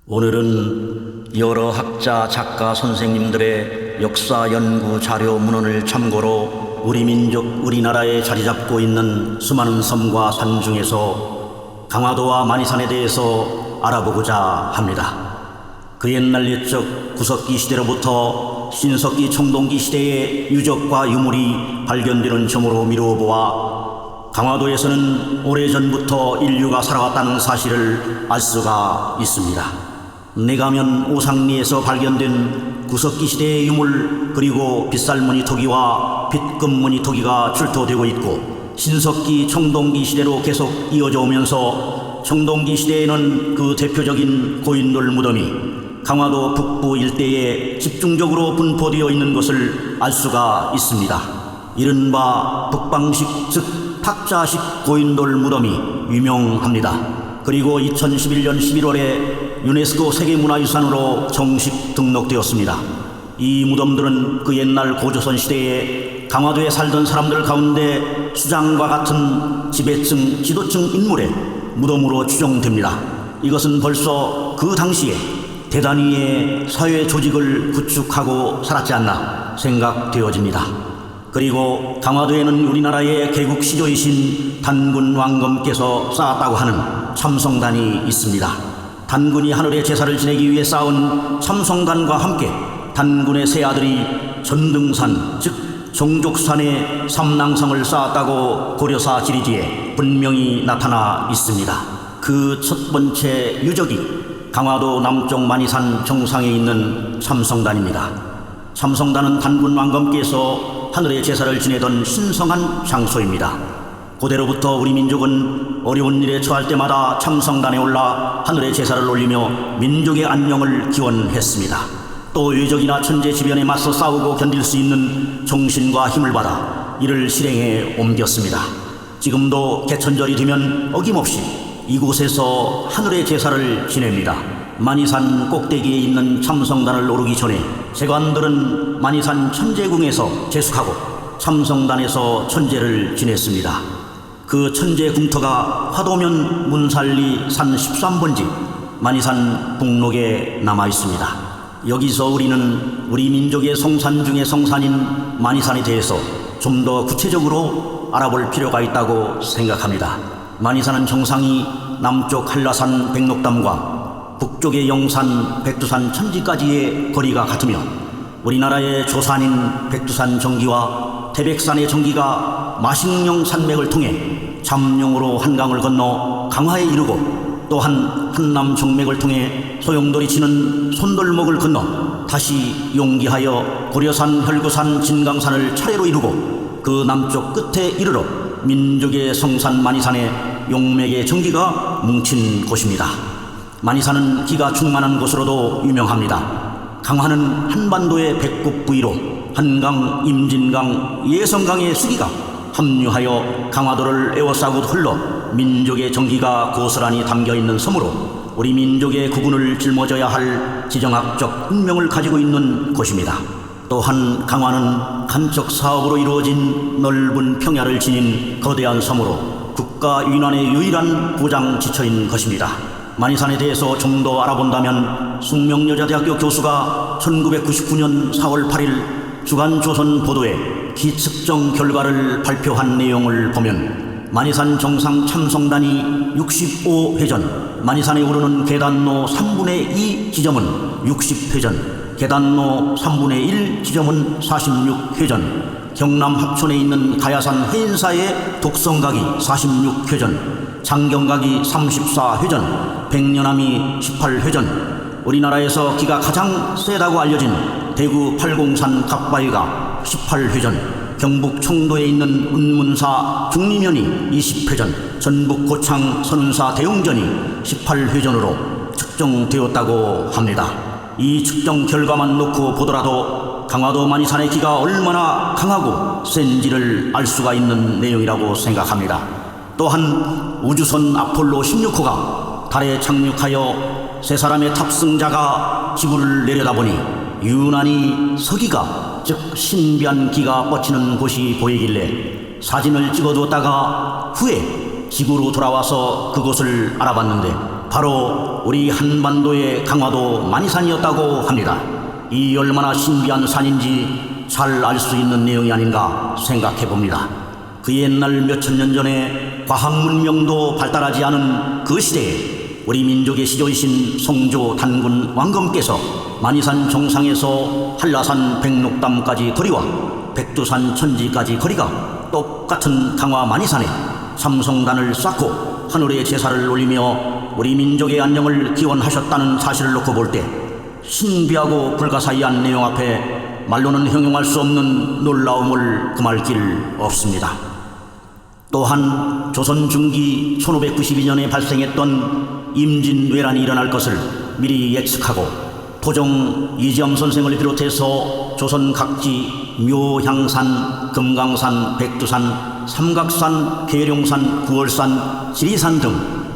오늘은 여러 학자, 작가, 선생님들의 역사 연구 자료 문헌을 참고로 우리 민족, 우리나라에 자리 잡고 있는 수많은 섬과 산 중에서 강화도와 만이산에 대해서 알아보고자 합니다. 그 옛날 옛적 구석기 시대로부터 신석기, 청동기 시대의 유적과 유물이 발견되는 점으로 미루어 보아 강화도에서는 오래전부터 인류가 살아왔다는 사실을 알 수가 있습니다. 내가면 오상리에서 발견된 구석기 시대의 유물, 그리고 빗살무늬 토기와 빗금무늬 토기가 출토되고 있고, 신석기, 청동기 시대로 계속 이어져 오면서 청동기 시대에는 그 대표적인 고인돌 무덤이 강화도 북부 일대에 집중적으로 분포되어 있는 것을 알 수가 있습니다. 이른바 북방식, 즉 탁자식 고인돌 무덤이 유명합니다. 그리고 2011년 11월에 유네스코 세계문화유산으로 정식 등록되었습니다. 이 무덤들은 그 옛날 고조선 시대에 강화도에 살던 사람들 가운데 수장과 같은 지배층, 지도층 인물의 무덤으로 추정됩니다. 이것은 벌써 그 당시에 대단위의 사회 조직을 구축하고 살았지 않나 생각되어집니다. 그리고 강화도에는 우리나라의 개국 시조이신 단군 왕검께서 쌓았다고 하는 참성단이 있습니다. 단군이 하늘의 제사를 지내기 위해 쌓은 참성단과 함께 단군의 세 아들이 전등산, 즉 종족산에 삼낭성을 쌓았다고 고려사 지리지에 분명히 나타나 있습니다. 그 첫 번째 유적이 강화도 남쪽 만이산 정상에 있는 참성단입니다. 참성단은 단군 왕검께서 하늘의 제사를 지내던 신성한 장소입니다. 고대로부터 우리 민족은 어려운 일에 처할 때마다 참성단에 올라 하늘의 제사를 올리며 민족의 안녕을 기원했습니다. 또 외적이나 천재지변에 맞서 싸우고 견딜 수 있는 정신과 힘을 받아 이를 실행해 옮겼습니다. 지금도 개천절이 되면 어김없이 이곳에서 하늘의 제사를 지냅니다. 만이산 꼭대기에 있는 참성단을 오르기 전에 세관들은 만이산 천제궁에서 제숙하고 참성단에서 천제를 지냈습니다. 그 천제 궁터가 화도면 문살리 산 13번지 만이산 북록에 남아 있습니다. 여기서 우리는 우리 민족의 성산 중의 성산인 만이산에 대해서 좀 더 구체적으로 알아볼 필요가 있다고 생각합니다. 만이산은 정상이 남쪽 한라산 백록담과 북쪽의 영산 백두산 천지까지의 거리가 같으며 우리나라의 조산인 백두산 정기와 태백산의 정기가 마식령 산맥을 통해 잠룡으로 한강을 건너 강화에 이르고 또한 한남 정맥을 통해 소용돌이 치는 손돌목을 건너 다시 용기하여 고려산, 혈구산, 진강산을 차례로 이루고 그 남쪽 끝에 이르러 민족의 성산 만이산에 용맥의 정기가 뭉친 곳입니다. 만이산은 기가 충만한 곳으로도 유명합니다. 강화는 한반도의 백급 부위로 한강, 임진강, 예성강의 수기가 합류하여 강화도를 에워싸고 흘러 민족의 정기가 고스란히 담겨있는 섬으로 우리 민족의 구분을 짊어져야 할 지정학적 운명을 가지고 있는 곳입니다. 또한 강화는 간척 사업으로 이루어진 넓은 평야를 지닌 거대한 섬으로 국가 유난의 유일한 보장지처인 것입니다. 만이산에 대해서 좀 더 알아본다면 숙명여자대학교 교수가 1999년 4월 8일 주간조선 보도에 기측정 결과를 발표한 내용을 보면 만이산 정상 참성단이 65회전, 만이산에 오르는 계단로 3분의 2 지점은 60회전, 계단로 3분의 1 지점은 46회전, 경남 합천에 있는 가야산 해인사의 독성각이 46회전, 장경각이 34회전, 백년암이 18회전, 우리나라에서 기가 가장 세다고 알려진 대구 팔공산 갑바위가 18회전, 경북 청도에 있는 운문사 중리면이 20회전, 전북 고창 선운사 대웅전이 18회전으로 측정되었다고 합니다. 이 측정 결과만 놓고 보더라도 강화도 만이산의 기가 얼마나 강하고 센지를 알 수가 있는 내용이라고 생각합니다. 또한 우주선 아폴로 16호가 달에 착륙하여 세 사람의 탑승자가 지구를 내려다보니 유난히 서기가, 즉 신비한 기가 뻗치는 곳이 보이길래 사진을 찍어두었다가 후에 지구로 돌아와서 그곳을 알아봤는데 바로 우리 한반도의 강화도 만이산이었다고 합니다. 이 얼마나 신비한 산인지 잘 알 수 있는 내용이 아닌가 생각해 봅니다. 그 옛날 몇천 년 전에 과학 문명도 발달하지 않은 그 시대에 우리 민족의 시조이신 성조 단군 왕검께서 만이산 정상에서 한라산 백록담까지 거리와 백두산 천지까지 거리가 똑같은 강화 만이산에 삼성단을 쌓고 하늘에 제사를 올리며 우리 민족의 안녕을 기원하셨다는 사실을 놓고 볼 때 신비하고 불가사의한 내용 앞에 말로는 형용할 수 없는 놀라움을 금할 길 없습니다. 또한 조선 중기 1592년에 발생했던 임진왜란이 일어날 것을 미리 예측하고 토종 이지엄 선생을 비롯해서 조선 각지 묘향산, 금강산, 백두산, 삼각산, 계룡산, 구월산, 지리산 등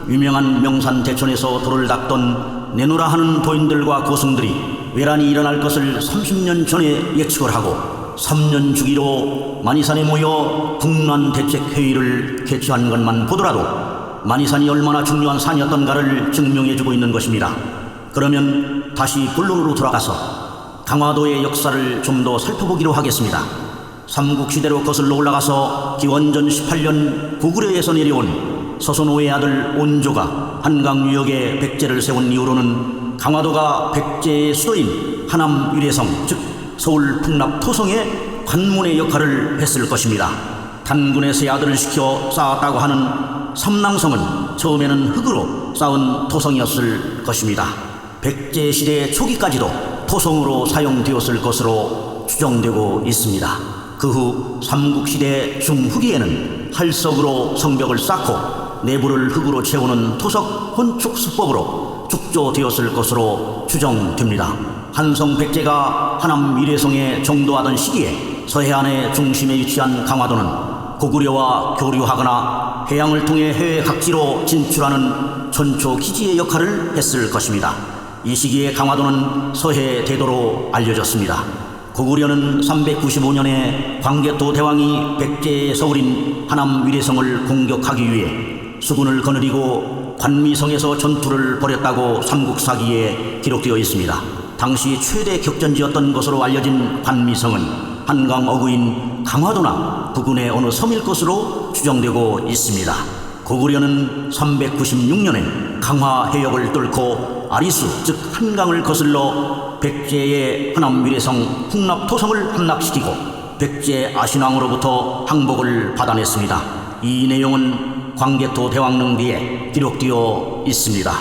유명한 명산 대천에서 돌을 닦던 내노라 하는 도인들과 고승들이 왜란이 일어날 것을 30년 전에 예측을 하고 3년 주기로 만이산에 모여 국난 대책 회의를 개최한 것만 보더라도 만이산이 얼마나 중요한 산이었던가를 증명해주고 있는 것입니다. 그러면 다시 본론으로 돌아가서 강화도의 역사를 좀 더 살펴보기로 하겠습니다. 삼국시대로 거슬러 올라가서 기원전 18년 고구려에서 내려온 서선호의 아들 온조가 한강 유역에 백제를 세운 이후로는 강화도가 백제의 수도인 하남 위례성 즉 서울 풍납 토성의 관문의 역할을 했을 것입니다. 단군의 세 아들을 시켜 쌓았다고 하는 삼낭성은 처음에는 흙으로 쌓은 토성이었을 것입니다. 백제 시대 초기까지도 토성으로 사용되었을 것으로 추정되고 있습니다. 그 후 삼국시대 중후기에는 활석으로 성벽을 쌓고 내부를 흙으로 채우는 토석 혼축수법으로 축조되었을 것으로 추정됩니다. 한성 백제가 하남 위례성에 정도하던 시기에 서해안의 중심에 위치한 강화도는 고구려와 교류하거나 해양을 통해 해외 각지로 진출하는 전초 기지의 역할을 했을 것입니다. 이 시기에 강화도는 서해 대도로 알려졌습니다. 고구려는 395년에 광개토 대왕이 백제의 서울인 하남 위례성을 공격하기 위해 수군을 거느리고 관미성에서 전투를 벌였다고 삼국사기에 기록되어 있습니다. 당시 최대 격전지였던 것으로 알려진 관미성은 한강 어구인 강화도나 부근의 어느 섬일 것으로 추정되고 있습니다. 고구려는 396년에 강화 해역을 뚫고 아리수 즉 한강을 거슬러 백제의 하남 위례성 풍납토성을 함락시키고 백제 아신왕으로부터 항복을 받아냈습니다. 이 내용은 광개토 대왕릉비에 기록되어 있습니다.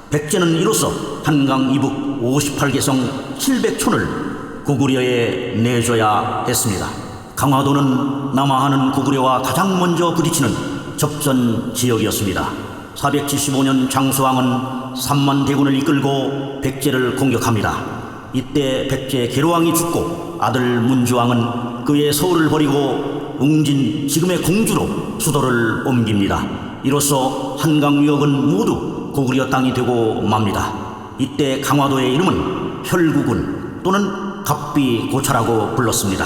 백제는 이로써 한강 이북 58개성 700촌을 고구려에 내줘야 했습니다. 강화도는 남하하는 고구려와 가장 먼저 부딪히는 접전 지역이었습니다. 475년 장수왕은 3만 대군을 이끌고 백제를 공격합니다. 이때 백제 계로왕이 죽고 아들 문주왕은 그의 서울을 버리고 웅진 지금의 공주로 수도를 옮깁니다. 이로써 한강 유역은 모두 고구려 땅이 되고 맙니다. 이때 강화도의 이름은 혈구군 또는 갑비고차라고 불렀습니다.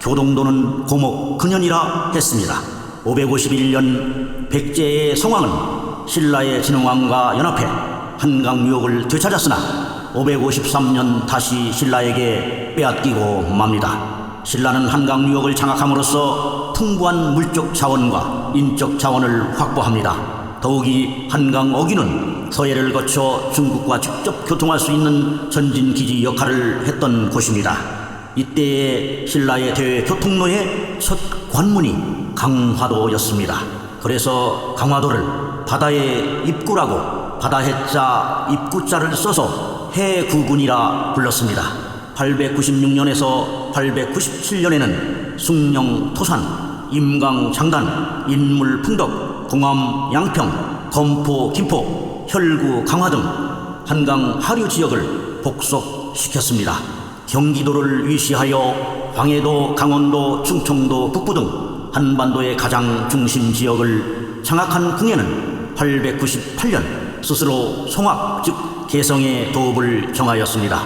교동도는 고목 근현이라 했습니다. 551년 백제의 성왕은 신라의 진흥왕과 연합해 한강 유역을 되찾았으나 553년 다시 신라에게 빼앗기고 맙니다. 신라는 한강 유역을 장악함으로써 풍부한 물적 자원과 인적 자원을 확보합니다. 더욱이 한강 어귀는 서해를 거쳐 중국과 직접 교통할 수 있는 전진기지 역할을 했던 곳입니다. 이때의 신라의 대외 교통로의 첫 관문이 강화도였습니다. 그래서 강화도를 바다의 입구라고 바다해자 입구자를 써서 해구군이라 불렀습니다. 896년에서 897년에는 숭령 토산, 임강 장단, 인물 풍덕, 공암 양평, 검포 김포, 혈구 강화 등 한강 하류 지역을 복속시켰습니다. 경기도를 위시하여 광해도, 강원도, 충청도 북부 등 한반도의 가장 중심 지역을 장악한 궁예는 898년 스스로 송악 즉 개성의 도읍을 정하였습니다.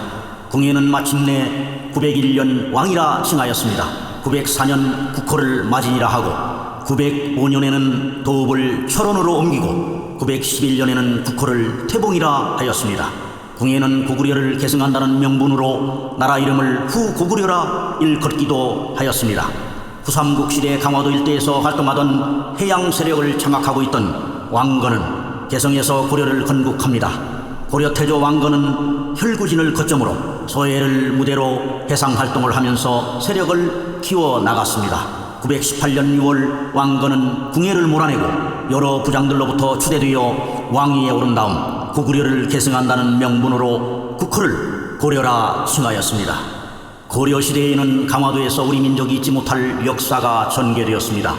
궁예는 마침내 901년 왕이라 칭하였습니다. 904년 국호를 마진이라 하고 905년에는 도읍을 철원으로 옮기고 911년에는 국호를 태봉이라 하였습니다. 궁예는 고구려를 계승한다는 명분으로 나라 이름을 후고구려라 일컫기도 하였습니다. 후삼국 시대 강화도 일대에서 활동하던 해양 세력을 장악하고 있던 왕건은 개성에서 고려를 건국합니다. 고려 태조 왕건은 혈구진을 거점으로 서해를 무대로 해상 활동을 하면서 세력을 키워나갔습니다. 918년 6월 왕건은 궁예를 몰아내고 여러 부장들로부터 추대되어 왕위에 오른 다음 고구려를 계승한다는 명분으로 국호를 고려라 칭하였습니다. 고려시대에는 강화도에서 우리 민족이 잊지 못할 역사가 전개되었습니다.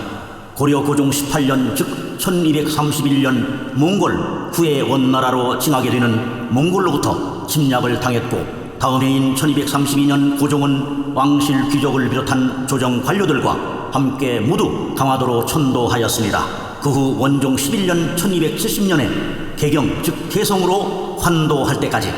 고려 고종 18년 즉 1231년 몽골 후에 원나라로 칭하게 되는 몽골로부터 침략을 당했고 다음 해인 1232년 고종은 왕실 귀족을 비롯한 조정 관료들과 함께 모두 강화도로 천도하였습니다. 그 후 원종 11년 1270년에 개경 즉 개성으로 환도할 때까지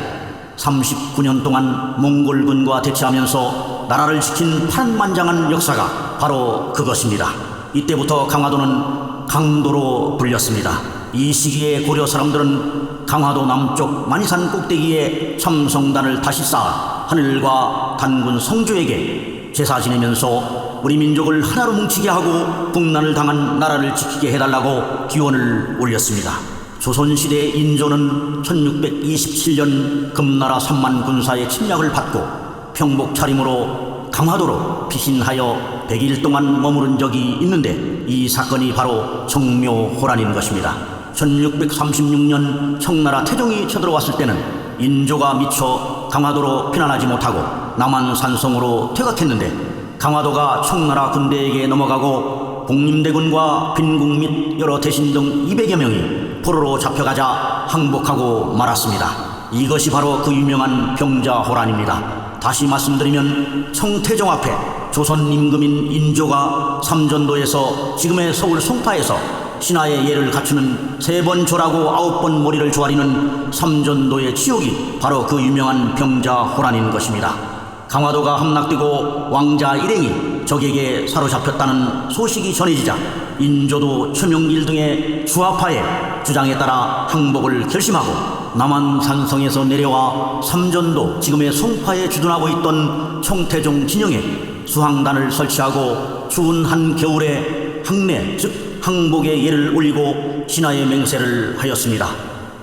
39년 동안 몽골군과 대치하면서 나라를 지킨 파란만장한 역사가 바로 그것입니다. 이때부터 강화도는 강도로 불렸습니다. 이 시기에 고려 사람들은 강화도 남쪽 만이산 꼭대기에 참성단을 다시 쌓아 하늘과 단군 성조에게 제사 지내면서 우리 민족을 하나로 뭉치게 하고 국난을 당한 나라를 지키게 해달라고 기원을 올렸습니다. 조선시대 인조는 1627년 금나라 3만 군사의 침략을 받고 평복 차림으로 강화도로 피신하여 100일 동안 머무른 적이 있는데 이 사건이 바로 청묘호란인 것입니다. 1636년 청나라 태종이 쳐들어왔을 때는 인조가 미처 강화도로 피난하지 못하고 남한산성으로 퇴각했는데 강화도가 청나라 군대에게 넘어가고 복림대군과 빈궁 및 여러 대신 등 200여 명이 포로로 잡혀가자 항복하고 말았습니다. 이것이 바로 그 유명한 병자호란입니다. 다시 말씀드리면 청태종 앞에 조선 임금인 인조가 삼전도에서 지금의 서울 송파에서 신하의 예를 갖추는 3번 절하고 9번 머리를 조아리는 삼전도의 치욕이 바로 그 유명한 병자호란인 것입니다. 강화도가 함락되고 왕자 일행이 적에게 사로잡혔다는 소식이 전해지자 인조도 최명길 등의 주화파의 주장에 따라 항복을 결심하고 남한산성에서 내려와 삼전도 지금의 송파에 주둔하고 있던 청태종 진영에 수항단을 설치하고 추운 한겨울에 항내 즉 항복의 예를 올리고 신하의 맹세를 하였습니다.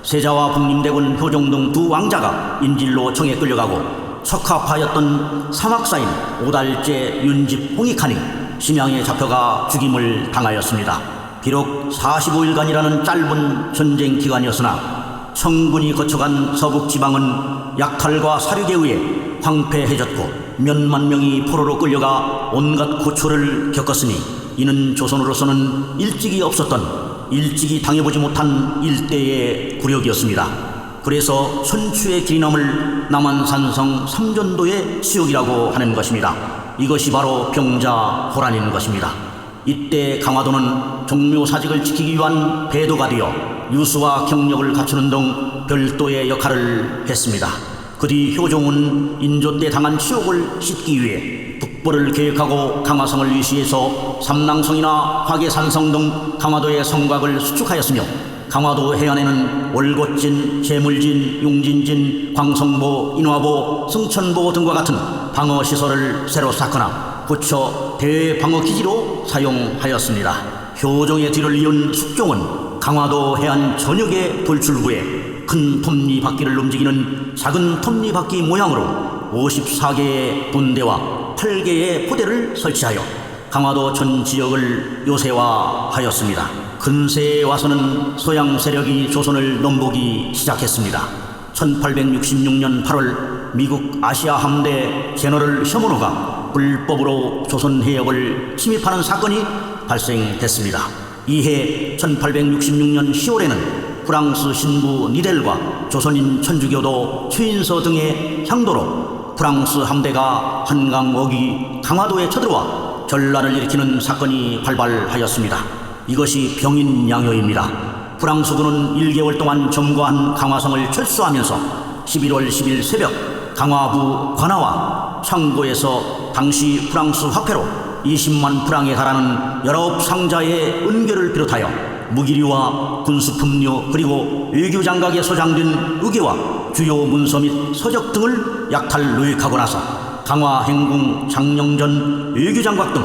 세자와 복림대군 효종 등 두 왕자가 인질로 청에 끌려가고 척합하였던 사막사인 오달제 윤집 홍익환이 심양에 잡혀가 죽임을 당하였습니다. 비록 45일간이라는 짧은 전쟁 기간이었으나 청군이 거쳐간 서북지방은 약탈과 사륙에 의해 황폐해졌고 몇만 명이 포로로 끌려가 온갖 고초를 겪었으니 이는 조선으로서는 일찍이 없었던 일찍이 당해보지 못한 일대의 굴욕이었습니다. 그래서 천추의 길이 넘을 남한산성 삼전도의 치욕이라고 하는 것입니다. 이것이 바로 병자호란인 것입니다. 이때 강화도는 종묘사직을 지키기 위한 배도가 되어 유수와 경력을 갖추는 등 별도의 역할을 했습니다. 그 뒤 효종은 인조 때 당한 치욕을 씻기 위해 북벌을 계획하고 강화성을 위시해서 삼낭성이나 화계산성 등 강화도의 성곽을 수축하였으며 강화도 해안에는 월곶진, 재물진, 용진진, 광성보, 인화보, 승천보 등과 같은 방어시설을 새로 쌓거나 고쳐 대방어기지로 사용하였습니다. 효종의 뒤를 이은 숙종은 강화도 해안 전역의 돌출부에 큰 톱니바퀴를 움직이는 작은 톱니바퀴 모양으로 54개의 본대와 8개의 포대를 설치하여 강화도 전 지역을 요새화하였습니다. 근세에 와서는 서양 세력이 조선을 넘보기 시작했습니다. 1866년 8월 미국 아시아 함대 제너럴 셔먼호가 불법으로 조선 해역을 침입하는 사건이 발생했습니다. 이해 1866년 10월에는 프랑스 신부 니델과 조선인 천주교도 최인서 등의 향도로 프랑스 함대가 한강 어귀 강화도에 쳐들어와 전란을 일으키는 사건이 발발하였습니다. 이것이 병인양요입니다. 프랑스군은 1개월 동안 점거한 강화성을 철수하면서 11월 10일 새벽 강화부 관하와 창고에서 당시 프랑스 화폐로 20만 프랑에 달하는 19상자의 은괴를 비롯하여 무기류와 군수품류 그리고 외교장각에 소장된 의궤와 주요 문서 및 서적 등을 약탈 노획하고 나서 강화, 행궁, 장령전, 외교장각 등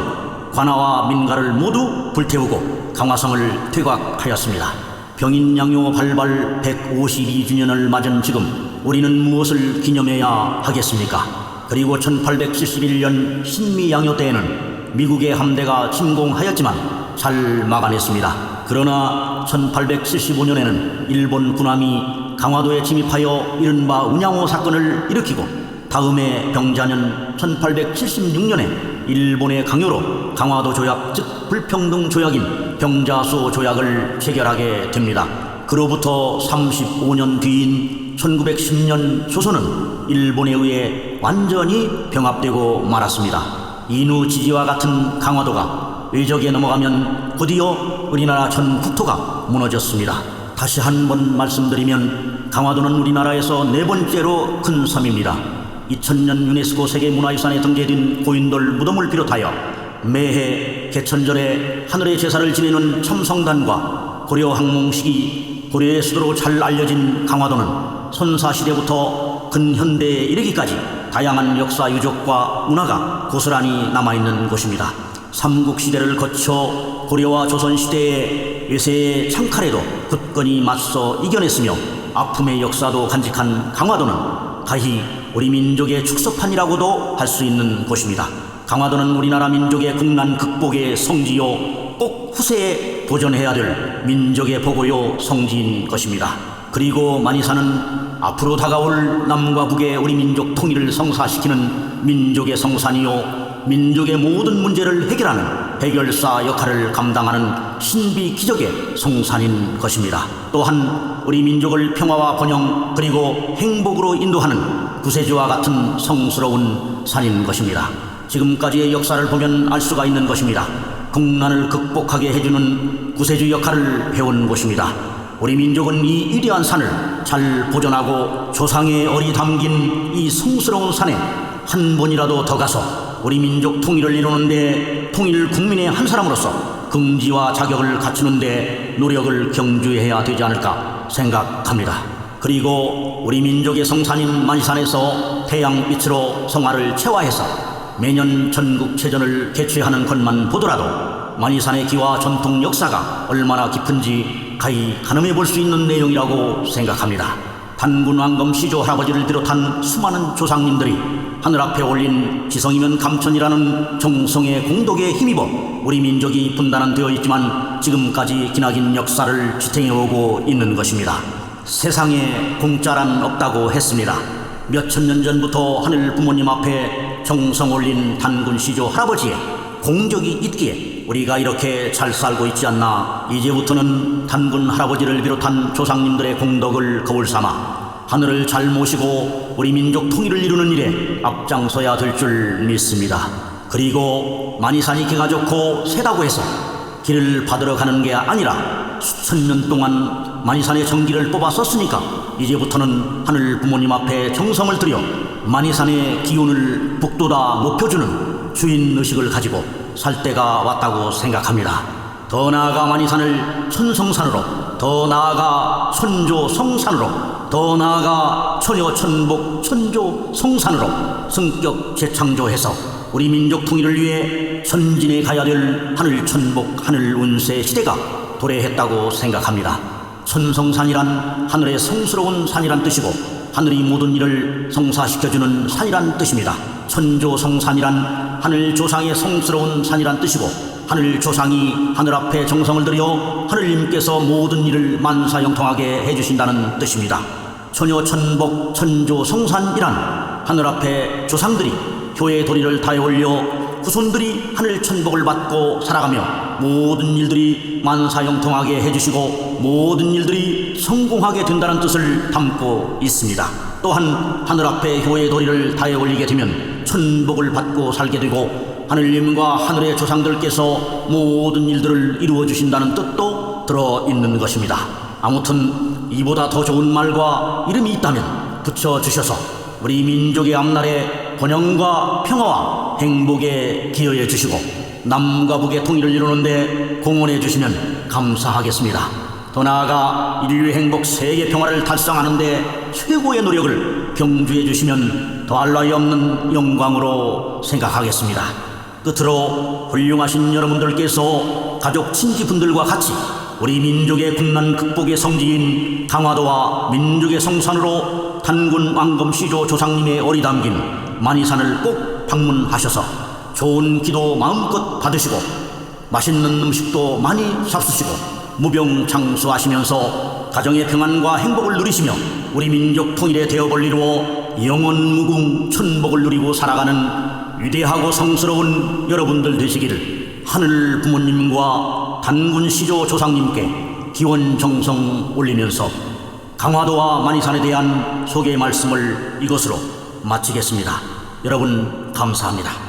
관아와 민가를 모두 불태우고 강화성을 퇴각하였습니다. 병인양요 발발 152주년을 맞은 지금 우리는 무엇을 기념해야 하겠습니까? 그리고 1871년 신미양요 때에는 미국의 함대가 침공하였지만 잘 막아냈습니다. 그러나 1875년에는 일본 군함이 강화도에 침입하여 이른바 운양호 사건을 일으키고 다음해 병자년 1876년에 일본의 강요로 강화도 조약 즉 불평등 조약인 병자소 조약을 체결하게 됩니다. 그로부터 35년 뒤인 1910년 조선은 일본에 의해 완전히 병합되고 말았습니다. 인우 지지와 같은 강화도가 외적에 넘어가면 곧이어 우리나라 전 국토가 무너졌습니다. 다시 한번 말씀드리면 강화도는 우리나라에서 4번째로 큰 섬입니다. 2000년 유네스코 세계문화유산에 등재된 고인돌 무덤을 비롯하여 매해 개천절에 하늘의 제사를 지내는 첨성단과 고려 항몽식이 고려의 수도로 잘 알려진 강화도는 선사시대부터 근현대에 이르기까지 다양한 역사 유적과 문화가 고스란히 남아있는 곳입니다. 삼국시대를 거쳐 고려와 조선시대의 외세의 창칼에도 굳건히 맞서 이겨냈으며 아픔의 역사도 간직한 강화도는 가히 우리 민족의 축소판이라고도 할 수 있는 곳입니다. 강화도는 우리나라 민족의 국난 극복의 성지요 꼭 후세에 도전해야 될 민족의 보고요 성지인 것입니다. 그리고 만이산은 앞으로 다가올 남과 북의 우리 민족 통일을 성사시키는 민족의 성산이요 민족의 모든 문제를 해결하는 해결사 역할을 감당하는 신비 기적의 성산인 것입니다. 또한 우리 민족을 평화와 번영 그리고 행복으로 인도하는 구세주와 같은 성스러운 산인 것입니다. 지금까지의 역사를 보면 알 수가 있는 것입니다. 국난을 극복하게 해주는 구세주 역할을 배운 곳입니다. 우리 민족은 이 위대한 산을 잘 보존하고 조상의 얼이 담긴 이 성스러운 산에 한 번이라도 더 가서 우리 민족 통일을 이루는데 통일 국민의 한 사람으로서 긍지와 자격을 갖추는데 노력을 경주해야 되지 않을까 생각합니다. 그리고 우리 민족의 성산인 만이산에서 태양빛으로 성화를 체화해서 매년 전국체전을 개최하는 것만 보더라도 만이산의 기와 전통 역사가 얼마나 깊은지 가히 가늠해 볼 수 있는 내용이라고 생각합니다. 단군 왕검 시조 할아버지를 비롯한 수많은 조상님들이 하늘 앞에 올린 지성이면 감천이라는 정성의 공덕에 힘입어 우리 민족이 분단은 되어 있지만 지금까지 기나긴 역사를 지탱해오고 있는 것입니다. 세상에 공짜란 없다고 했습니다. 몇천 년 전부터 하늘 부모님 앞에 정성 올린 단군 시조 할아버지의 공적이 있기에 우리가 이렇게 잘 살고 있지 않나. 이제부터는 단군 할아버지를 비롯한 조상님들의 공덕을 거울 삼아 하늘을 잘 모시고 우리 민족 통일을 이루는 일에 앞장서야 될 줄 믿습니다. 그리고 만이산이 기가 좋고 세다고 해서 길을 받으러 가는 게 아니라 수천 년 동안 만이산의 정기를 뽑아 썼으니까 이제부터는 하늘 부모님 앞에 정성을 들여 만이산의 기운을 북돋아 높여주는 주인의식을 가지고 살 때가 왔다고 생각합니다. 더 나아가 만이산을 천성산으로, 더 나아가 천조성산으로, 더 나아가 천여천복 천조성산으로 성격 재창조해서 우리 민족 통일을 위해 선진해 가야 될 하늘천복 하늘운세 시대가 도래했다고 생각합니다. 천성산이란 하늘의 성스러운 산이란 뜻이고 하늘이 모든 일을 성사시켜주는 산이란 뜻입니다. 천조성산이란 하늘 조상의 성스러운 산이란 뜻이고 하늘 조상이 하늘 앞에 정성을 들여 하늘님께서 모든 일을 만사형통하게 해주신다는 뜻입니다. 천여천복 천조성산이란 하늘 앞에 조상들이 교회 도리를 다해 올려 후손들이 하늘 천복을 받고 살아가며 모든 일들이 만사형통하게 해주시고 모든 일들이 성공하게 된다는 뜻을 담고 있습니다. 또한 하늘 앞에 교회 도리를 다해 올리게 되면 천복을 받고 살게 되고 하늘님과 하늘의 조상들께서 모든 일들을 이루어 주신다는 뜻도 들어있는 것입니다. 아무튼 이보다 더 좋은 말과 이름이 있다면 붙여주셔서 우리 민족의 앞날에 번영과 평화와 행복에 기여해 주시고 남과 북의 통일을 이루는데 공헌해 주시면 감사하겠습니다. 더 나아가 인류의 행복, 세계 평화를 달성하는데 최고의 노력을 경주해 주시면 더할 나위 없는 영광으로 생각하겠습니다. 끝으로 훌륭하신 여러분들께서 가족 친지분들과 같이 우리 민족의 국난 극복의 성지인 강화도와 민족의 성산으로 단군 왕검 시조 조상님의 어리 담긴 만이산을 꼭 방문하셔서 좋은 기도 마음껏 받으시고 맛있는 음식도 많이 잡수시고 무병장수하시면서 가정의 평안과 행복을 누리시며 우리 민족 통일의 대업을 이루어 영원무궁 천복을 누리고 살아가는 위대하고 성스러운 여러분들 되시기를 하늘 부모님과 단군 시조 조상님께 기원정성 올리면서 강화도와 만이산에 대한 소개 말씀을 이것으로 마치겠습니다. 여러분 감사합니다.